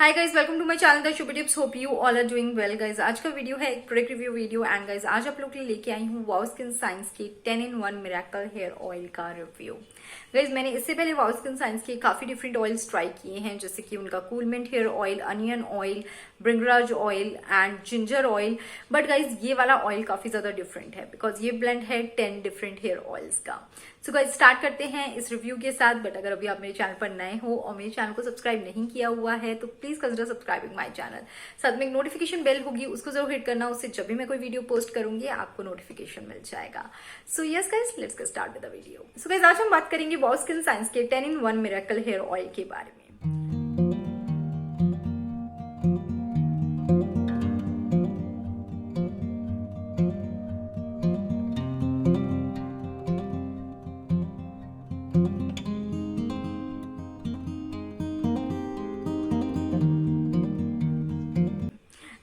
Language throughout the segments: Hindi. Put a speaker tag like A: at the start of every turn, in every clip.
A: Hi guys, welcome to my channel the Shubhi tips. Hope you all are doing well guys. आज का वीडियो है एक product review video and guys आज आप लोग के लिए लेके आई हूँ वाओ स्किन साइंस के 10-in-1 मिरेकल हेयर ऑयल का रिव्यू। गाइज मैंने इससे पहले वाओ स्किन साइंस के काफी डिफरेंट ऑयल्स ट्राई किए हैं, जैसे कि उनका कूलमेंट hair oil, onion oil, bhringraj oil and ginger oil. But guys ये वाला ऑयल काफी ज्यादा डिफरेंट है बिकॉज ये ब्लेंड है 10 डिफरेंट हेयर ऑयल्स का। सो गाइज स्टार्ट करते हैं इस रिव्यू के साथ। बट अगर अभी आप मेरे चैनल पर नए हो और मेरे चैनल को सब्सक्राइब नहीं किया हुआ है तो please consider subscribing my channel. साथ में एक नोटिफिकेशन बेल होगी, उसको जरूर हिट करना, उससे जब भी मैं कोई वीडियो पोस्ट करूंगी आपको नोटिफिकेशन मिल जाएगा। So yes guys, let's get start with the video. So guys आज हम बात करेंगे वाओ स्किन साइंस के 10-in-1 मिरेकल हेयर ऑयल के बारे में।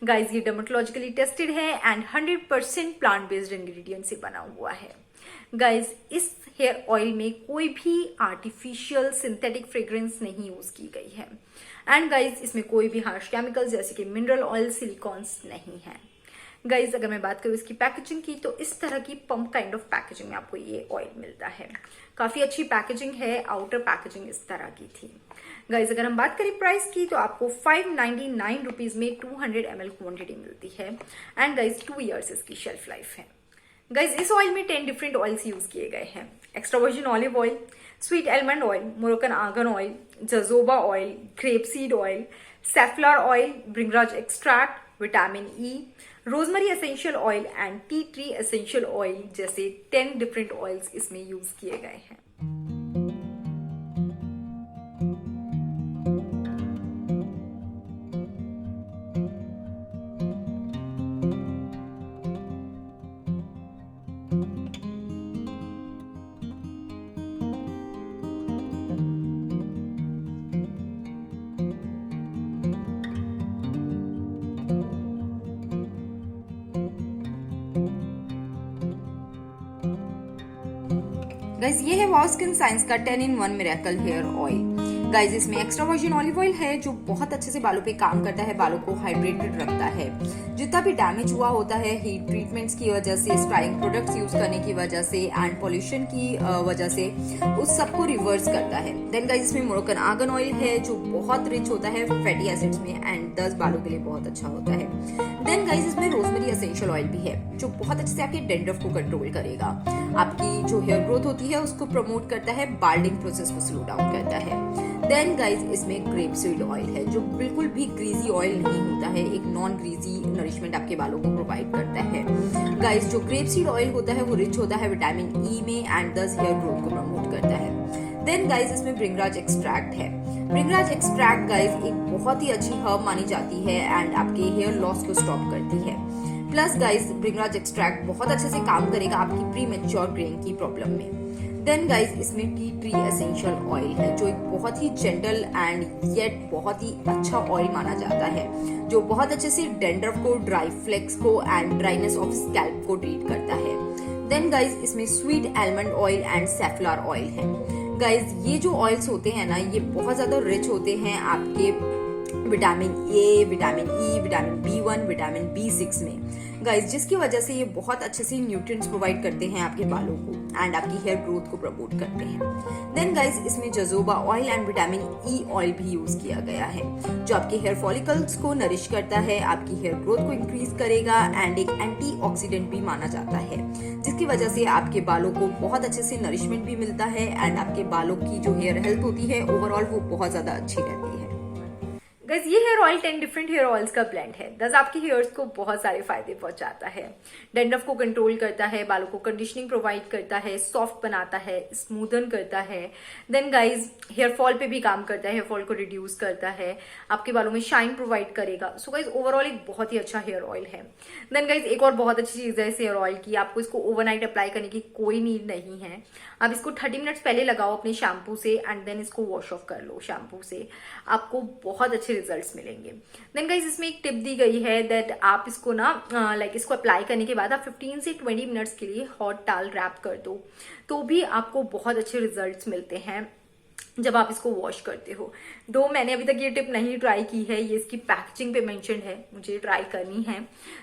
A: गाइज ये डर्मेटोलॉजिकली टेस्टेड है एंड 100% प्लांट बेस्ड इंग्रेडिएंट से बना हुआ है। गाइज इस हेयर ऑयल में कोई भी आर्टिफिशियल सिंथेटिक फ्रेग्रेंस नहीं यूज की गई है एंड गाइज इसमें कोई भी हार्श केमिकल्स जैसे कि मिनरल ऑयल, सिलिकॉन्स नहीं है। गाइज अगर मैं बात करूँ इसकी पैकेजिंग की तो इस तरह की पंप काइंड ऑफ पैकेजिंग में आपको ये ऑयल मिलता है। काफी अच्छी पैकेजिंग है, आउटर पैकेजिंग इस तरह की थी। गाइज अगर हम बात करें प्राइस की तो आपको 599 रुपीज में 200 ml क्वांटिटी मिलती है एंड गाइज 2 इयर्स इसकी शेल्फ लाइफ है। गाइज इस ऑयल में 10 डिफरेंट ऑयल्स यूज किए गए हैं। Extra virgin olive oil, sweet almond oil, Moroccan argan oil, jojoba oil, grape seed oil, safflower oil, bhringraj extract, vitamin E, rosemary essential oil and tea tree essential oil जैसे 10 डिफरेंट ऑयल्स इसमें यूज किए गए हैं। गाइज ये है वाओ स्किन साइंस का 10-in-1 miracle hair oil. Guys इसमें एक्स्ट्रा वर्जिन ऑलिव ऑयल है जो बहुत अच्छे से बालों पे काम करता है, बालों को हाइड्रेटेड रखता है। जितना भी डैमेज हुआ होता है हीट ट्रीटमेंट्स की वजह से, स्ट्राइंग प्रोडक्ट्स यूज करने की वजह से एंड पॉल्यूशन की वजह से, उस सबको रिवर्स करता है। देन गाइज इसमें मोरक्कन आर्गन ऑयल है जो बहुत रिच होता है फैटी एसिड्स में एंड 10 बालों के लिए बहुत अच्छा होता है। देन गाइज इसमें रोजमेरी एसेंशियल ऑयल भी है जो बहुत अच्छे से आपके डैंड्रफ को कंट्रोल करेगा, आपकी जो हेयर ग्रोथ होती है उसको प्रमोट करता है, बाल्डिंग प्रोसेस को स्लो डाउन करता है। देन गाइज इसमें ग्रेप सीड ऑयल है जो बिल्कुल भी ग्रीजी ऑयल नहीं होता है, एक नॉन ग्रीजी नरिशमेंट आपके बालों को प्रोवाइड करता है। गाइज जो ग्रेप सीड ऑयल होता है वो रिच होता है विटामिन ई में एंड 10 हेयर ग्रोथ को प्रमोट करता है। देन गाइज इसमें ब्रिंगराज एक्सट्रैक्ट है। ब्रिंगराज एक्सट्रैक्ट गाइज एक बहुत ही अच्छी हर्ब मानी जाती है एंड आपके हेयर लॉस को स्टॉप करती है। प्लस गाइज ब्रिंगराज एक्सट्रैक्ट बहुत अच्छे से काम करेगा आपकी प्री मैच्योर ग्रेइंग की प्रॉब्लम में। देन गाइज इसमें टी ट्री एसेंशियल ऑयल है जो एक बहुत ही जेंटल एंड येट बहुत ही अच्छा ऑयल माना जाता है, जो बहुत अच्छे से डैंड्रफ को, ड्राई फ्लेक्स को एंड ड्राइनेस ऑफ स्कैल्प को ट्रीट करता है। देन गाइज इसमें sweet almond oil and safflower oil है। गाइज ये जो ऑयल्स होते हैं ना ये बहुत ज्यादा रिच होते हैं आपके vitamin A, vitamin E, vitamin B1, vitamin B6 में गाइज, जिसकी वजह से ये बहुत अच्छे से न्यूट्रिएंट्स प्रोवाइड करते हैं आपके बालों को एंड आपकी हेयर ग्रोथ को प्रमोट करते हैं। देन गाइज इसमें जजोबा oil and vitamin E oil भी यूज किया गया है जो आपके हेयर फॉलिकल्स को नरिश करता है, आपकी हेयर ग्रोथ को इंक्रीज करेगा एंड एक एंटीऑक्सीडेंट भी माना जाता है, जिसकी वजह से आपके बालों को बहुत अच्छे से नरिशमेंट भी मिलता है एंड आपके बालों की जो हेयर हेल्थ होती है ओवरऑल वो बहुत ज्यादा अच्छी रहती है। गाइस ये hair oil 10 different hair oils का ब्लेंड है। दस आपके हेयर्स को बहुत सारे फायदे पहुंचाता है, डैंड्रफ को कंट्रोल करता है, बालों को कंडीशनिंग प्रोवाइड करता है, सॉफ्ट बनाता है, स्मूदन करता है। देन गाइज हेयर फॉल पे भी काम करता है, हेयर फॉल को रिड्यूस करता है, आपके बालों में शाइन प्रोवाइड करेगा। सो गाइज ओवरऑल एक बहुत ही अच्छा हेयर ऑयल है। देन गाइज एक और बहुत अच्छी चीज है इस हेयर ऑयल की, आपको इसको ओवरनाइट अप्लाई करने की कोई नीड नहीं है। आप इसको 30 मिनट्स पहले लगाओ अपने शैम्पू से एंड देन इसको वॉश ऑफ कर लो शैम्पू से, आपको बहुत अच्छे रिजल्ट्स मिलेंगे। देन गाइज इसमें एक टिप दी गई है दैट आप इसको ना इसको अप्लाई करने के बाद आप 15 से 20 मिनट्स के लिए हॉट टॉवल रैप कर दो तो भी आपको बहुत अच्छे रिजल्ट्स मिलते हैं जब आप इसको वॉश करते हो। दो मैंने अभी तक ये टिप नहीं ट्राई की है, ये इसकी पैकेजिंग पे मेंशन है, मुझे ट्राई करनी है,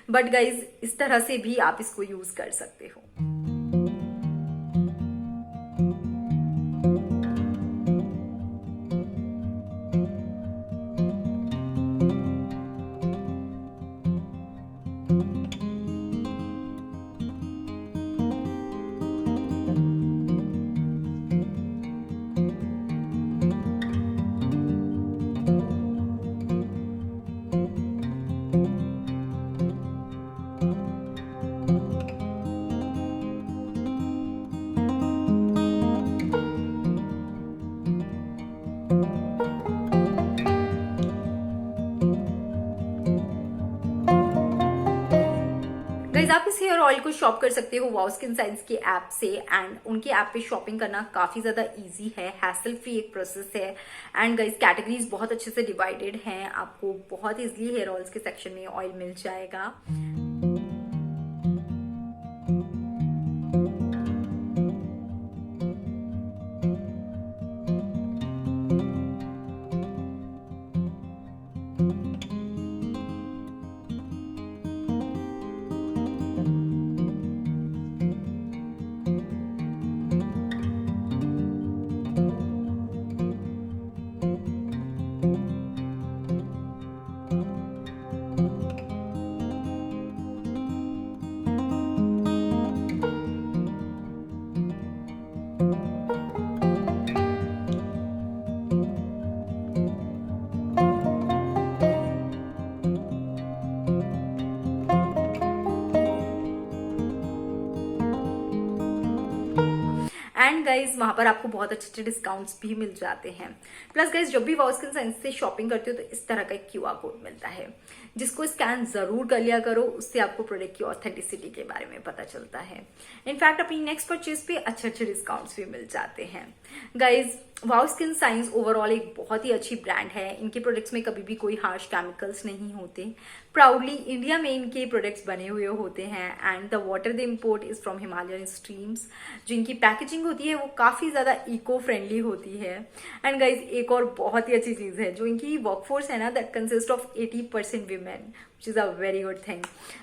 A: बट गाइज इस तरह से भी आप इसको यूज कर सकते हो। गाइज आप इस हेयर ऑयल को शॉप कर सकते हो वाओ स्किन साइंस के ऐप से, एंड उनके ऐप पे शॉपिंग करना काफी ज्यादा इजी है, हैसल फ्री एक प्रोसेस है। एंड गाइज कैटेगरीज बहुत अच्छे से डिवाइडेड हैं, आपको बहुत इजीली हेयर ऑयल्स के सेक्शन में ऑयल मिल जाएगा। एंड गाइज वहां पर आपको बहुत अच्छे अच्छे डिस्काउंट्स भी मिल जाते हैं। प्लस गाइज जब भी वाओ स्किन साइंस से शॉपिंग करते हो तो इस तरह का एक क्यूआर कोड मिलता है, जिसको स्कैन जरूर कर लिया करो, उससे आपको प्रोडक्ट की ऑथेंटिसिटी के बारे में पता चलता है। इनफैक्ट अपनी नेक्स्ट परचेज पे अच्छे अच्छे डिस्काउंट्स भी मिल जाते हैं। Guys wow skin science overall एक बहुत ही अच्छी ब्रांड है, इनके प्रोडक्ट्स में कभी भी कोई हार्श केमिकल्स नहीं होते, प्राउडली इंडिया में इनके प्रोडक्ट्स बने हुए होते हैं, and the water they import is from Himalayan streams. जो इनकी पैकेजिंग होती है वो काफी ज्यादा इको फ्रेंडली होती है। एंड गाइज एक और बहुत ही अच्छी चीज है, जो इनकी वर्कफोर्स है ना, that consist of 80% women, which is a very good thing.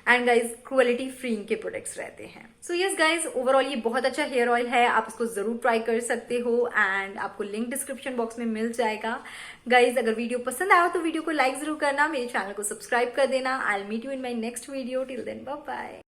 A: And guys cruelty free इनके प्रोडक्ट्स रहते हैं। सो यस गाइज ओवरऑल ये बहुत अच्छा हेयर ऑयल है, आप इसको जरूर ट्राई कर सकते हो, एंड आपको लिंक डिस्क्रिप्शन बॉक्स में मिल जाएगा। गाइज अगर वीडियो पसंद आया तो वीडियो को लाइक जरूर करना, मेरे चैनल को सब्सक्राइब कर देना। I will meet you in my next video, till then bye bye.